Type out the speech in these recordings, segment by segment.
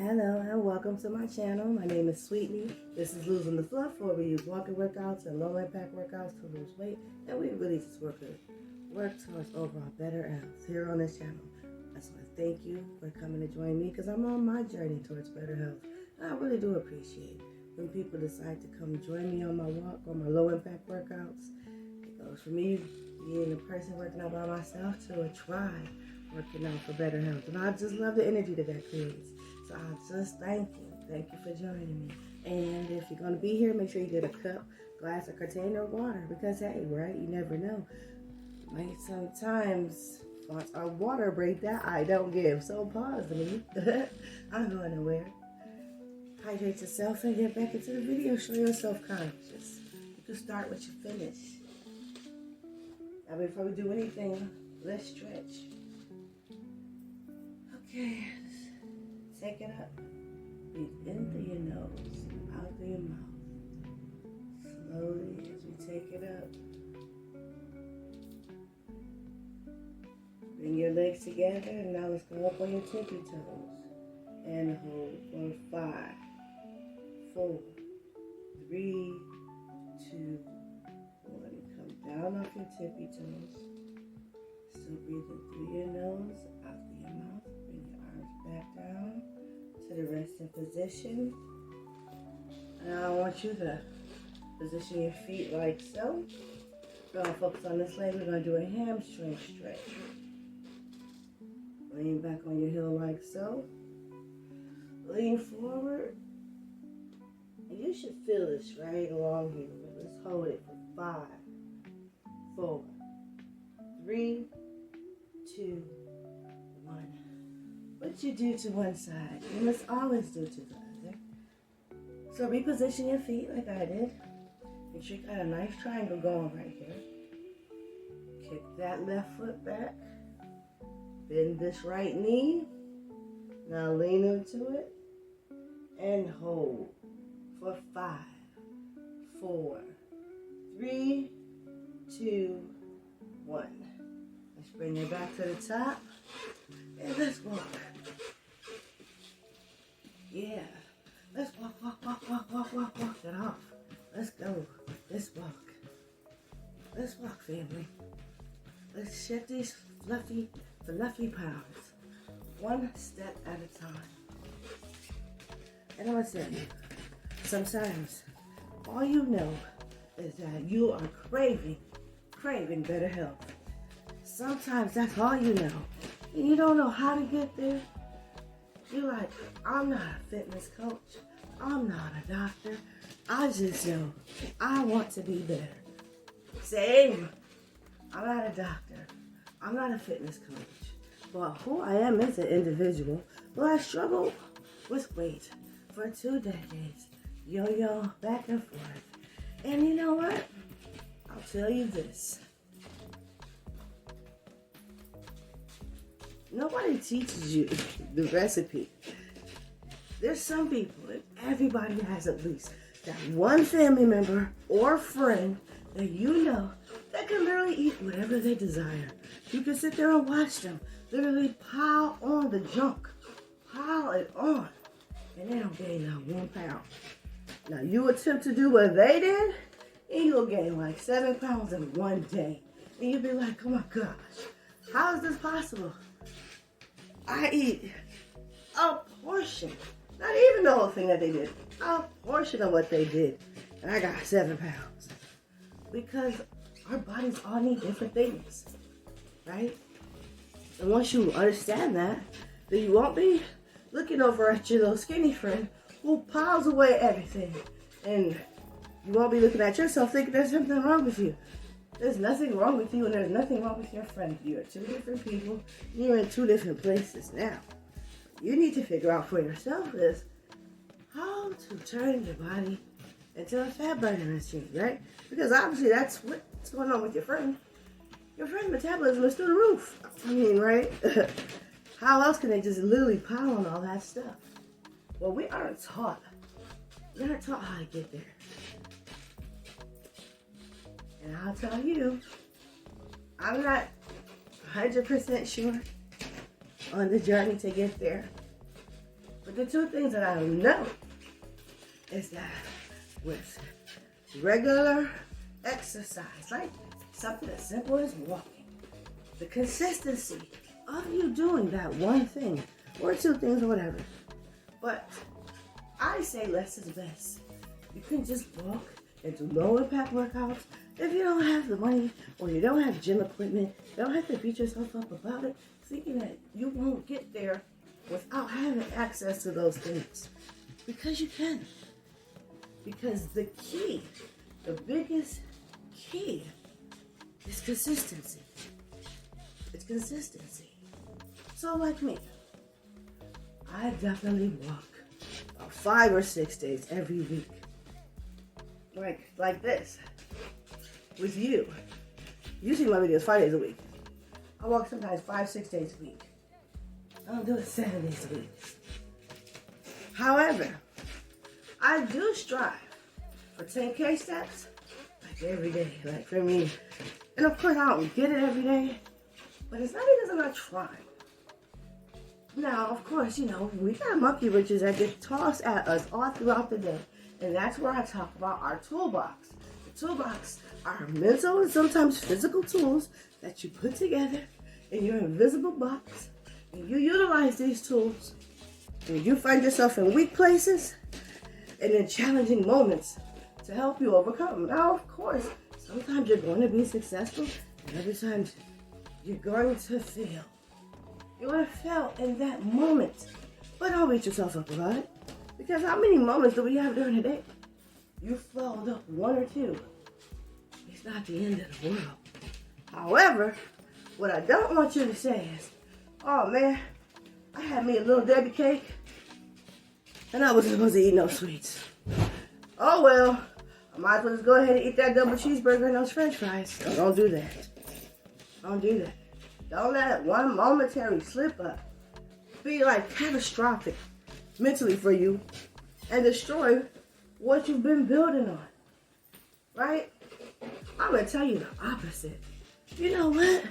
Hello and welcome to my channel. My name is Sweetney. This is Losing the Fluff, where we use walking workouts and low impact workouts to lose weight, and we really just work towards overall better health here on this channel. I just want to thank you for coming to join me because I'm on my journey towards better health. And I really do appreciate when people decide to come join me on my walk or my low impact workouts. It goes from me being a person working out by myself to a tribe working out for better health. And I just love the energy that creates. So I just thank you. Thank you for joining me. And if you're going to be here, make sure you get a cup, glass, or container of water. Because, hey, right, you never know. Might sometimes want our water break that I don't give. So pause me. I'm going nowhere. Hydrate yourself and get back into the video. Show yourself conscious. You can start what you finish. Now, before we do anything, let's stretch. Okay. Take it up. Breathe in through your nose, out through your mouth. Slowly as we take it up. Bring your legs together, and now let's go up on your tippy toes. And hold for 5, 4, 3, 2, 1. Come down off your tippy toes. Still breathing through your nose, out through your mouth. Bring your arms back down to the resting position. And I want you to position your feet like so. We're going to focus on this leg. We're going to do a hamstring stretch. Lean back on your heel like so. Lean forward. And you should feel this right along here. Let's hold it for 5, 4, 3, 2, 1. What you do to one side, you must always do to the other. So reposition your feet like I did. Make sure you got a nice triangle going right here. Kick that left foot back. Bend this right knee. Now lean into it. And hold for 5, 4, 3, 2, 1. Let's bring it back to the top. And let's walk. Yeah. Let's walk it off. Let's go. Let's walk. Let's walk, family. Let's shed these fluffy pounds. One step at a time. And I'm going to tell you, sometimes all you know is that you are craving better health. Sometimes that's all you know. And you don't know how to get there. You're like, I'm not a fitness coach. I'm not a doctor. I just know I want to be better. Same. I'm not a doctor. I'm not a fitness coach. But who I am is an individual. Well, I struggled with weight for 2 decades. Yo-yo, back and forth. And you know what? I'll tell you this. Nobody teaches you the recipe. There's some people, and everybody has at least that one family member or friend that you know that can literally eat whatever they desire. You can sit there and watch them literally pile on the junk. Pile it on. And they don't gain not 1 pound. Now you attempt to do what they did, and you'll gain like 7 pounds in 1 day. And you'll be like, oh my gosh, how is this possible? I eat a portion, not even the whole thing that they did, a portion of what they did, and I got 7 pounds. Because our bodies all need different things, right? And once you understand that, then you won't be looking over at your little skinny friend who piles away everything. And you won't be looking at yourself thinking there's something wrong with you. There's nothing wrong with you, and there's nothing wrong with your friend. You are 2 different people. You're in 2 different places now. What you need to figure out for yourself is how to turn your body into a fat burning machine, right? Because obviously that's what's going on with your friend. Your friend's metabolism is through the roof. I mean, right? How else can they just literally pile on all that stuff? Well, we aren't taught. We're not taught how to get there. And I'll tell you, I'm not 100% sure on the journey to get there. But But the two things that I know is that with regular exercise, like something as simple as walking, the consistency of you doing that one thing or two things or whatever. But I say less is best. You can just walk and do low impact workouts. If you don't have the money or you don't have gym equipment, you don't have to beat yourself up about it, thinking that you won't get there without having access to those things. Because you can. Because the key, the biggest key is consistency. It's consistency. So like me, I definitely walk about 5 or 6 days every week. Like this. With you. Usually my videos 5 days a week. I walk sometimes 5-6 days a week. I don't do it 7 days a week. However, I do strive for 10K steps like every day. Like for me. And of course I don't get it every day. But it's not because I'm not trying. Now, of course, we got monkey wrenches that get tossed at us all throughout the day. And that's where I talk about our toolbox. The toolbox are mental and sometimes physical tools that you put together in your invisible box. And you utilize these tools. And you find yourself in weak places and in challenging moments to help you overcome. Now, of course, sometimes you're going to be successful and other times you're going to fail. You're going to fail in that moment. But don't beat yourself up about it. Because how many moments do we have during the day? You followed up 1 or 2. It's not the end of the world. However, what I don't want you to say is, oh man, I had me a little Debbie cake and I wasn't supposed to eat no sweets. Oh well, I might as well just go ahead and eat that double cheeseburger and those french fries. So don't do that. Don't do that. Don't let one momentary slip up be like catastrophic mentally for you and destroy what you've been building on. Right? I'm going to tell you the opposite. You know what?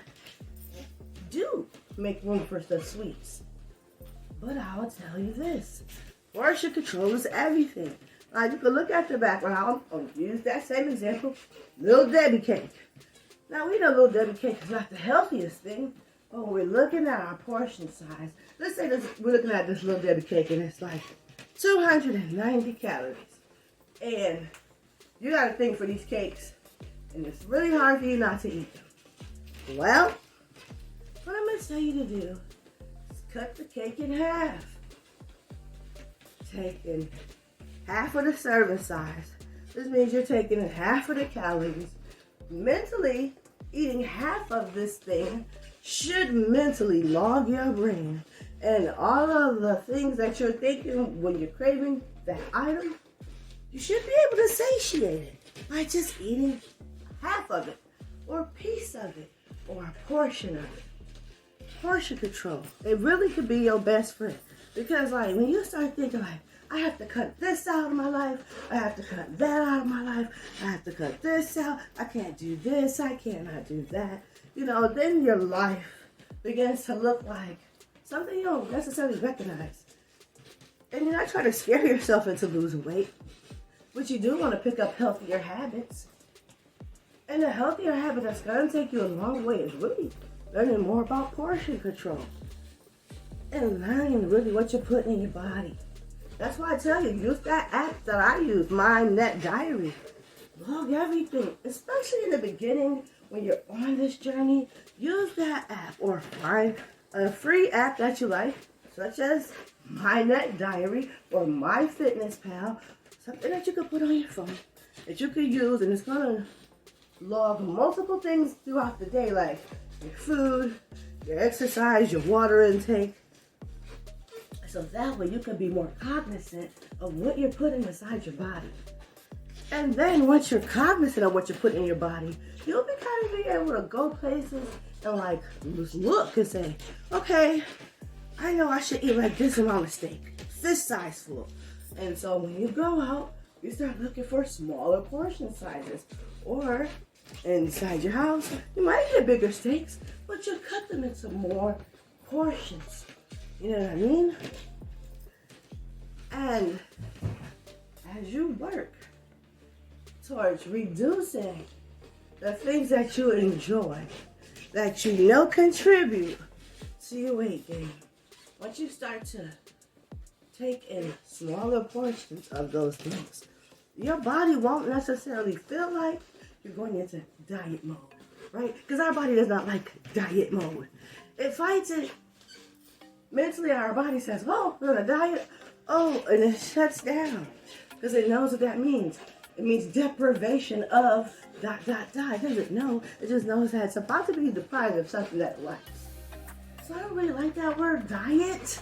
Do make room for the sweets. But I'll tell you this. Portion control is everything. Like you can look at the background. I'll use that same example. Little Debbie cake. Now we know Little Debbie cake is not the healthiest thing. But when we're looking at our portion size, let's say we're looking at this Little Debbie cake and it's like 290 calories. And you got to think for these cakes, and it's really hard for you not to eat them. Well, what I'm going to tell you to do is cut the cake in half. Taking half of the serving size. This means you're taking in half of the calories. Mentally, eating half of this thing should mentally log your brain. And all of the things that you're thinking when you're craving that item, you should be able to satiate it by just eating half of it, or a piece of it, or a portion of it. Portion control. It really could be your best friend. Because like when you start thinking like, I have to cut this out of my life, I have to cut that out of my life, I have to cut this out, I can't do this, I cannot do that. Then your life begins to look like something you don't necessarily recognize. And you're not trying to scare yourself into losing weight, but you do want to pick up healthier habits. And a healthier habit that's going to take you a long way is really learning more about portion control. And learning really what you're putting in your body. That's why I tell you, use that app that I use, My Net Diary. Log everything, especially in the beginning when you're on this journey. Use that app or find a free app that you like, such as My Net Diary or MyFitnessPal, something that you can put on your phone that you can use, and it's going to log multiple things throughout the day, like your food, your exercise, your water intake. So that way you can be more cognizant of what you're putting inside your body. And then once you're cognizant of what you're putting in your body, you'll be kind of be able to go places and like just look and say, okay, I know I should eat like this amount of steak, this size full. And so when you go out, you start looking for smaller portion sizes. Or inside your house, you might get bigger steaks, but you cut them into more portions. You know what I mean? And as you work towards reducing the things that you enjoy, that you know contribute to your weight gain, once you start to take in smaller portions of those things, your body won't necessarily feel like you're going into diet mode, right? Because our body does not like diet mode. It fights it. Mentally, our body says, oh, we're on a diet. Oh, and it shuts down because it knows what that means. It means deprivation of ... It doesn't know. It just knows that it's about to be deprived of something that it likes. So I don't really like that word diet.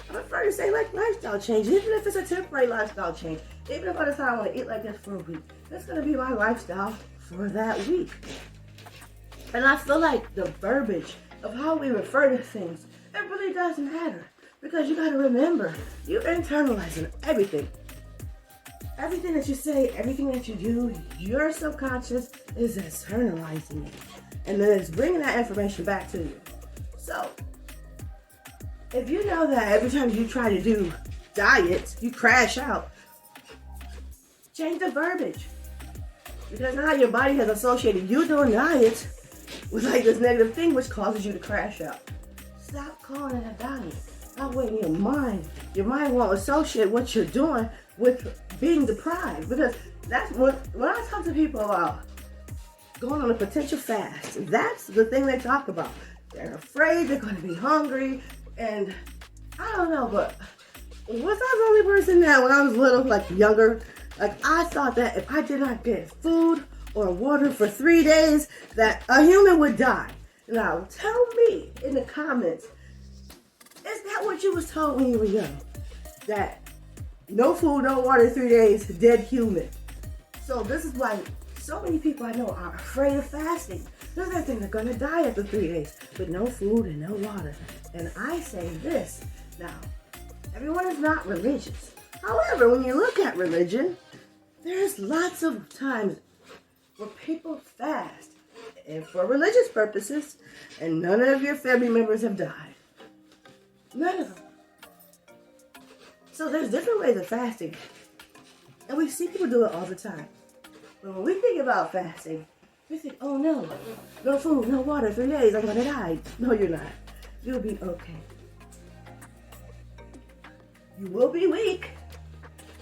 I prefer to say like lifestyle change, even if it's a temporary lifestyle change. Even if I decide I want to eat like this for a week, that's going to be my lifestyle for that week. And I feel like the verbiage of how we refer to things, it really doesn't matter. Because you got to remember, you're internalizing everything. Everything that you say, everything that you do, your subconscious is internalizing it. And then it's bringing that information back to you. So, if you know that every time you try to do diets, you crash out, change the verbiage. Because now your body has associated you doing diets with like this negative thing which causes you to crash out. Stop calling it a diet. That way your mind won't associate what you're doing with being deprived. Because that's when I talk to people about going on a potential fast, that's the thing they talk about. They're afraid they're going to be hungry. And I don't know, but was I the only person that when I was little, like younger, like I thought that if I did not get food or water for 3 days, that a human would die. Now, tell me in the comments, is that what you was told when you were young? That no food, no water, 3 days, dead human. So this is why so many people I know are afraid of fasting. Because they think they're going to die after 3 days with no food and no water. And I say this, now, everyone is not religious. However, when you look at religion, there's lots of times where people fast and for religious purposes, and none of your family members have died. None of them. So there's different ways of fasting. And we see people do it all the time. But when we think about fasting, we think, oh no, no food, no water, 3 days, I'm going to die. No, you're not. You'll be okay. You will be weak,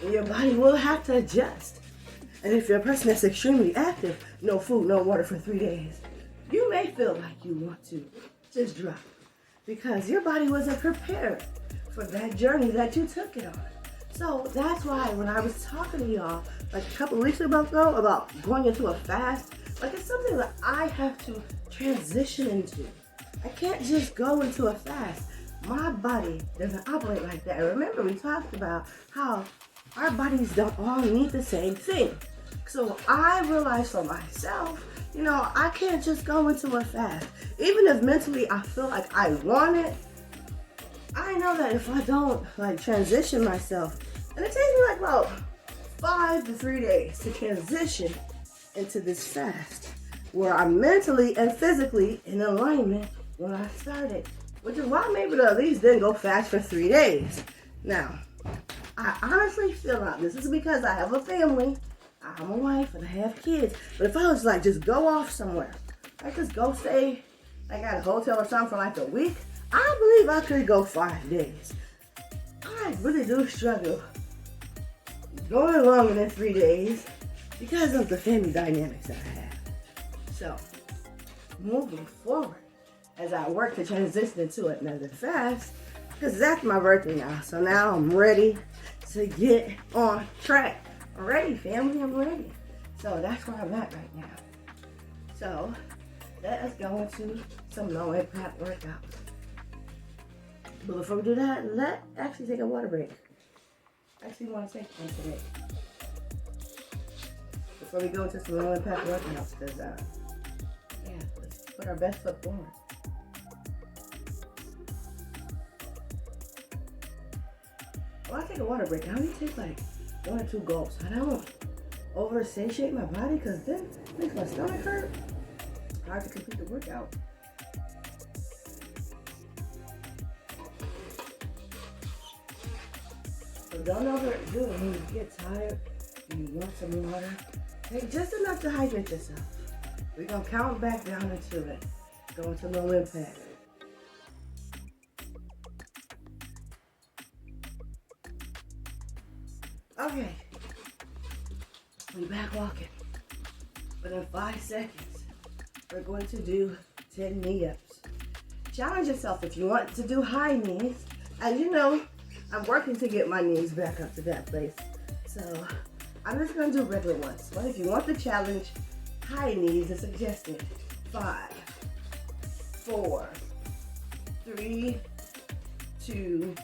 and your body will have to adjust. And if you're a person that's extremely active, no food, no water for 3 days, you may feel like you want to just drop because your body wasn't prepared for that journey that you took it on. So that's why when I was talking to y'all like a couple of weeks ago about going into a fast, like it's something that I have to transition into. I can't just go into a fast. My body doesn't operate like that. And remember, we talked about how our bodies don't all need the same thing. So I realized for myself, I can't just go into a fast. Even if mentally I feel like I want it, I know that if I don't transition myself, and it takes me like about 5 to 3 days to transition into this fast where I'm mentally and physically in alignment when I started, which is why I'm able to at least then go fast for 3 days. Now, I honestly feel like this is because I have a family, I'm a wife, and I have kids. But if I was just go off somewhere, just go stay at a hotel or something for a week, I believe I could go 5 days. I really do struggle going longer than 3 days because of the family dynamics that I have. So, moving forward, as I work to transition into another fast, because that's my birthday now. So now I'm ready to get on track. I'm ready, family, I'm ready. So that's where I'm at right now. So let us go into some low impact workouts. But before we do that, let's actually take a water break. I actually want to take one today. Before we go into some low impact workouts, because let's put our best foot forward. When I take a water break, I only take 1 or 2 gulps. I don't over satiate my body because then it makes my stomach hurt. It's hard to complete the workout. So don't overdo it. When you get tired and you want some water, take just enough to hydrate yourself. We're going to count back down into it. Go into low impact. Okay. We're back walking. Within 5 seconds, we're going to do 10 knee-ups. Challenge yourself if you want to do high knees. And you know, I'm working to get my knees back up to that place. So I'm just going to do regular ones. But if you want the challenge, high knees is suggested. 5, 4, 3, 2,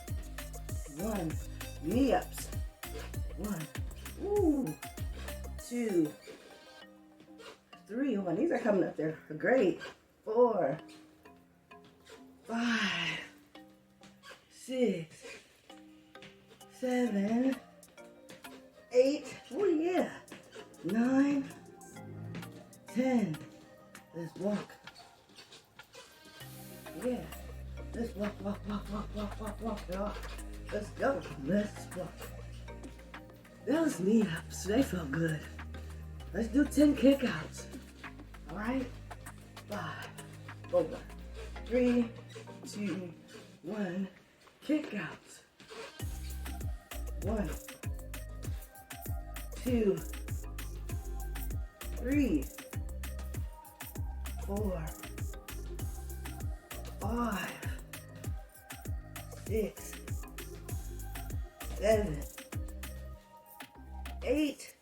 1. Knee-ups. 1, 2, 3. Oh, my knees are coming up there. Great. 4, 5, 6, 7, 8. Oh yeah. 9, 10. Let's walk. Yeah. Let's walk. Oh, let's go. Let's walk. Those knee-ups, they feel good. Let's do 10 kick-outs. All right? 5, 4, 3, 2, 1. Kick-outs. 1, 2, 3, 4, 5, 6, 7, 8,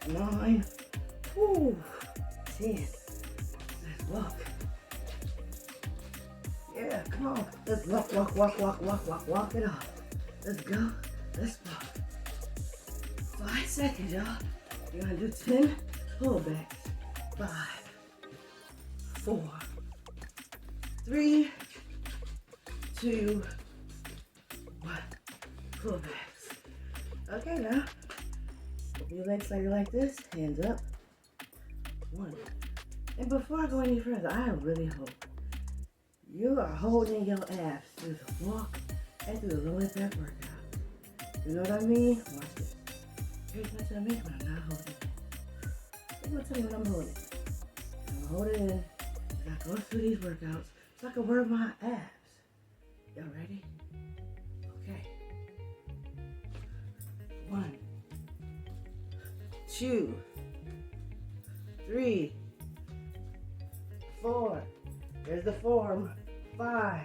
9, 10. Let's walk. Yeah, come on. Let's walk it off. Let's go. Let's walk. 5 seconds, y'all. You're gonna do 10 pullbacks. 5, 4, 3, 2, 1. Pullbacks. Okay, now. Open your legs like this. Hands up. 1. And before I go any further, I really hope you are holding your abs through the walk and through the low impact workout. You know what I mean? Watch this. Pay attention to me when I'm not holding it. I'm gonna tell you when I'm holding it. I'm gonna hold it in as I go through these workouts so I can work my abs. Y'all ready? Okay. 1, 2, 3, 4. There's the form. 5,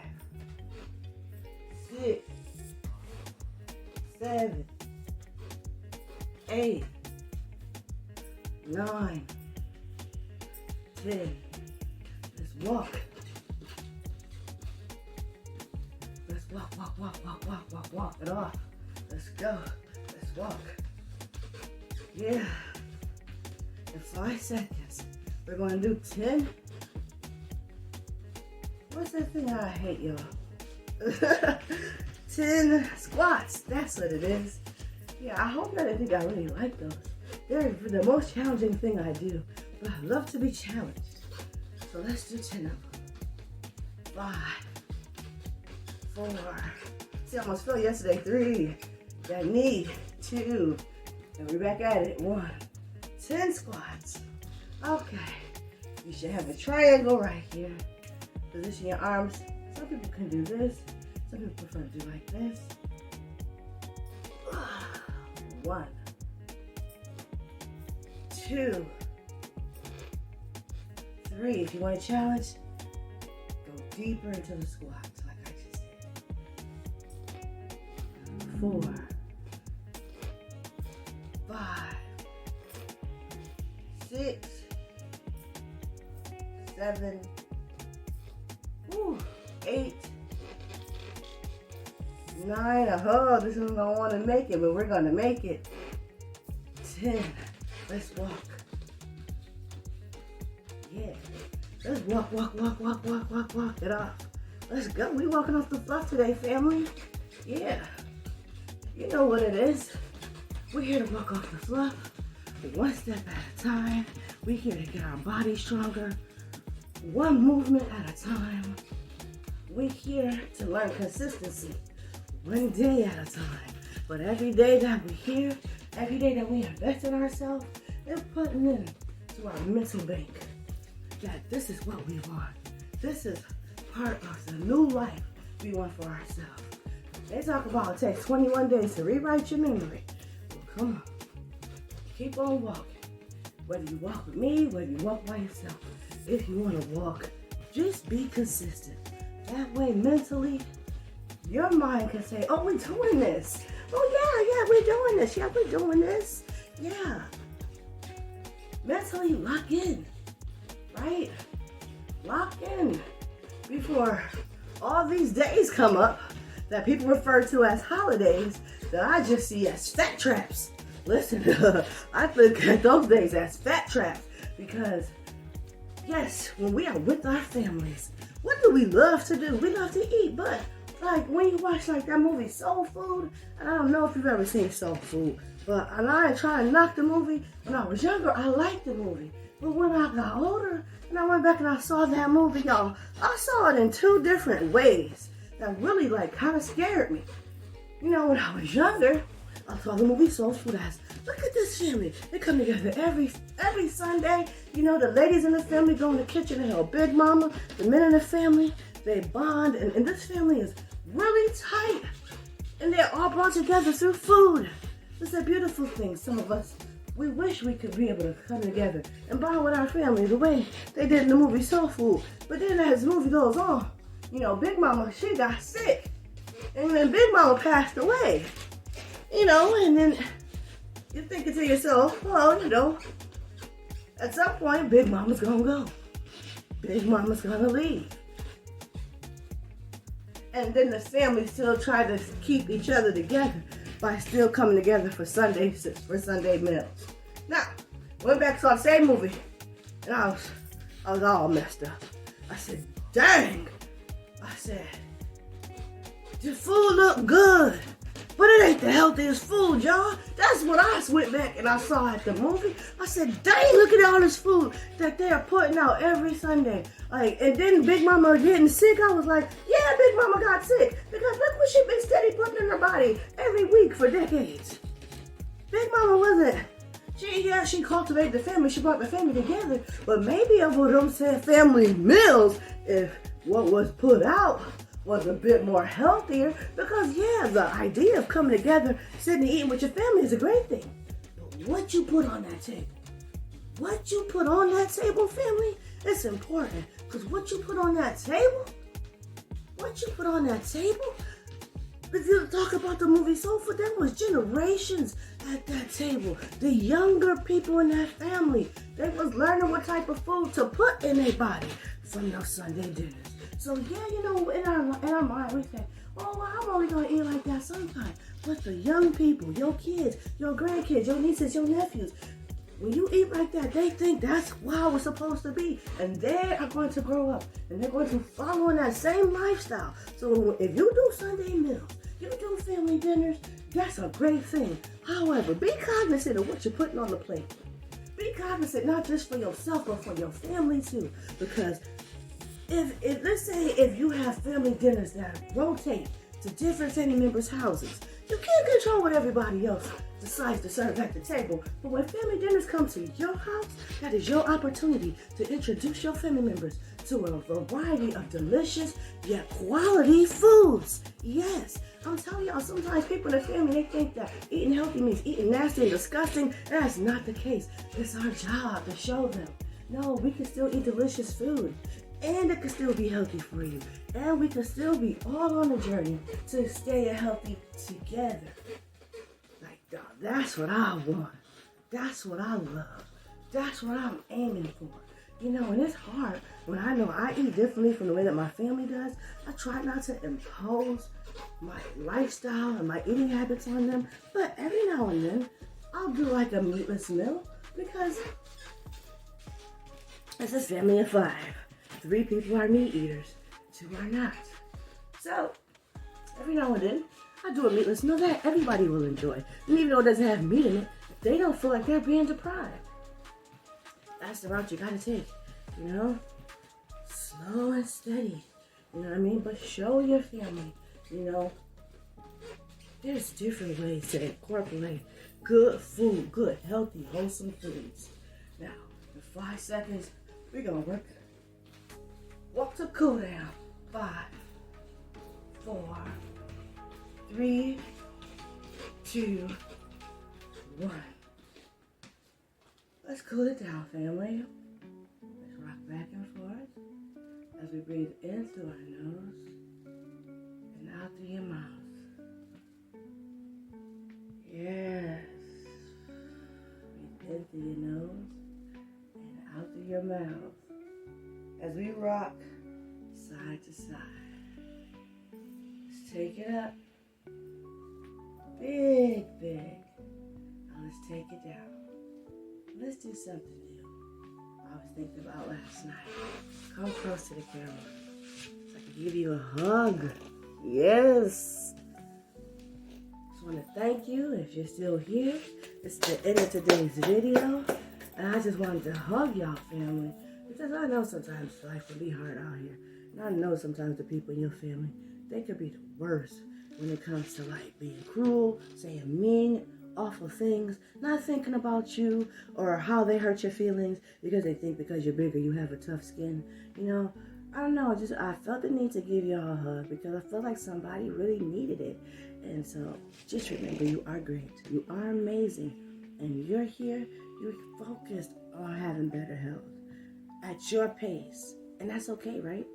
6, 7, 8, 9, 10. Let's walk. Let's walk it off. Let's go. Let's walk. Yeah. In 5 seconds, we're going to do 10. What's that thing I hate, y'all? 10 squats. That's what it is. Yeah, I hope that I think I really like those. They're the most challenging thing I do, but I love to be challenged. So let's do 10 of them. 5, 4. See, I almost fell yesterday. 3. That knee. 2. And we're back at it. 1. 10 squats. Okay. You should have a triangle right here. Position your arms. Some people can do this. Some people prefer to do like this. 1, 2, 3. If you want to challenge, go deeper into the squats, like I just did. 4, 5, 6, 7, 8, 9. Oh, this is gonna want to make it, but we're gonna make it. 10. Let's walk. Yeah. Let's walk it off. Let's go. We walking off the fluff today, family. Yeah. You know what it is. We're here to walk off the fluff. One step at a time. We're here to get our body stronger. One movement at a time. We're here to learn consistency. one day at a time. But every day that we're here, every day that we invest in ourselves, they're putting in to our mental bank that this is what we want. This is part of the new life we want for ourselves. They talk about it takes 21 days to rewrite your memory. Well, come on. Keep on walking. Whether you walk with me, whether you walk by yourself. If you want to walk, just be consistent. That way, mentally, your mind can say, oh, we're doing this. Oh, yeah, we're doing this. Yeah, we're doing this. Yeah. Mentally lock in, right? Lock in before all these days come up that people refer to as holidays that I just see as fat traps. Listen, I look at those days as fat traps because, yes, when we are with our families, what do we love to do? We love to eat, but like when you watch like that movie Soul Food, and I don't know if you've ever seen Soul Food, but and I ain't trying to knock the movie. When I was younger, I liked the movie. But when I got older and I went back and I saw that movie, y'all, I saw it in two different ways that really like kind of scared me. You know, when I was younger, I saw the movie Soul Food as, look at this family. They come together every Sunday. You know, the ladies in the family go in the kitchen and help Big Mama. The men in the family, they bond. And this family is really tight. And they're all brought together through food. It's a beautiful thing. Some of us, we wish we could be able to come together and bond with our family the way they did in the movie Soul Food. But then as the movie goes on, you know, Big Mama, she got sick. And then Big Mama passed away. You know, and then you're thinking to yourself, well, you know, at some point, Big Mama's gonna go. Big Mama's gonna leave. And then the family still try to keep each other together by still coming together for Sunday meals. Now, went back to the same movie, and I was all messed up. I said, dang. I said, the food look good. But it ain't the healthiest food, y'all. That's what I went back and I saw at the movie. I said, dang, look at all this food that they are putting out every Sunday. Like, and then Big Mama getting sick. I was like, yeah, Big Mama got sick. Because look what she been steady putting in her body every week for decades. Big Mama wasn't. She cultivated the family. She brought the family together. But maybe over them said family meals, if what was put out was a bit more healthier, because yeah, the idea of coming together, sitting and eating with your family is a great thing. But what you put on that table, family, it's important. Because what you put on that table, if you talk about the movie Soul Food, there was generations at that table. The younger people in that family, they was learning what type of food to put in their body from those Sunday dinners. So yeah, you know, in our mind, we say, oh, well, I'm only gonna eat like that sometimes. But the young people, your kids, your grandkids, your nieces, your nephews, when you eat like that, they think that's how it's supposed to be. And they are going to grow up and they're going to follow in that same lifestyle. So if you do Sunday meals, you do family dinners, that's a great thing. However, be cognizant of what you're putting on the plate. Be cognizant not just for yourself, but for your family too. Because if let's say if you have family dinners that rotate to different family members' houses, you can't control what everybody else decides to serve at the table. But when family dinners come to your house, that is your opportunity to introduce your family members to a variety of delicious yet quality foods. Yes, I'm telling y'all, sometimes people in the family, they think that eating healthy means eating nasty and disgusting. That's not the case. It's our job to show them, no, we can still eat delicious food. And it can still be healthy for you. And we can still be all on a journey to stay healthy together. Like, that's what I want. That's what I love. That's what I'm aiming for. You know, and it's hard when I know I eat differently from the way that my family does. I try not to impose my lifestyle and my eating habits on them. But every now and then, I'll do like a meatless meal because it's a family of 5. 3 people are meat eaters, 2 are not. So, every now and then, I do a meatless meal that everybody will enjoy. And even though it doesn't have meat in it, they don't feel like they're being deprived. That's the route you gotta take, you know? Slow and steady, you know what I mean? But show your family, you know, There's different ways to incorporate good food, good, healthy, wholesome foods. Now, in 5 seconds, we're going to walk to cool down. 5, 4, 3, 2, 1. Let's cool it down, family. Let's rock back and forth as we breathe in through our nose and out through your mouth. Yes. Breathe in through your nose and out through your mouth as we rock side to side. Let's take it up. Big, big. Now let's take it down. Let's do something new. I was thinking about last night. Come close to the camera so I can give you a hug. Yes. Just want to thank you if you're still here. It's the end of today's video. And I just wanted to hug y'all, family. Because I know sometimes life can be hard out here. And I know sometimes the people in your family, they could be the worst when it comes to like being cruel, saying mean, awful things, not thinking about you or how they hurt your feelings because they think because you're bigger you have a tough skin. You know, I don't know, I felt the need to give y'all a hug because I felt like somebody really needed it. And so just remember, you are great, you are amazing, and you're here, you're focused on having better health at your pace, and that's okay, right?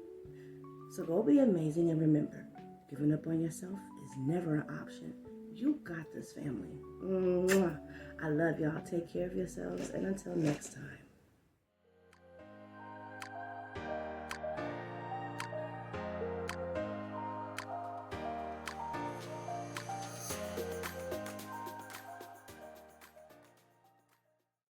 So go be amazing, and remember, giving up on yourself is never an option. You got this, family. Mwah. I love y'all. Take care of yourselves. And until next time.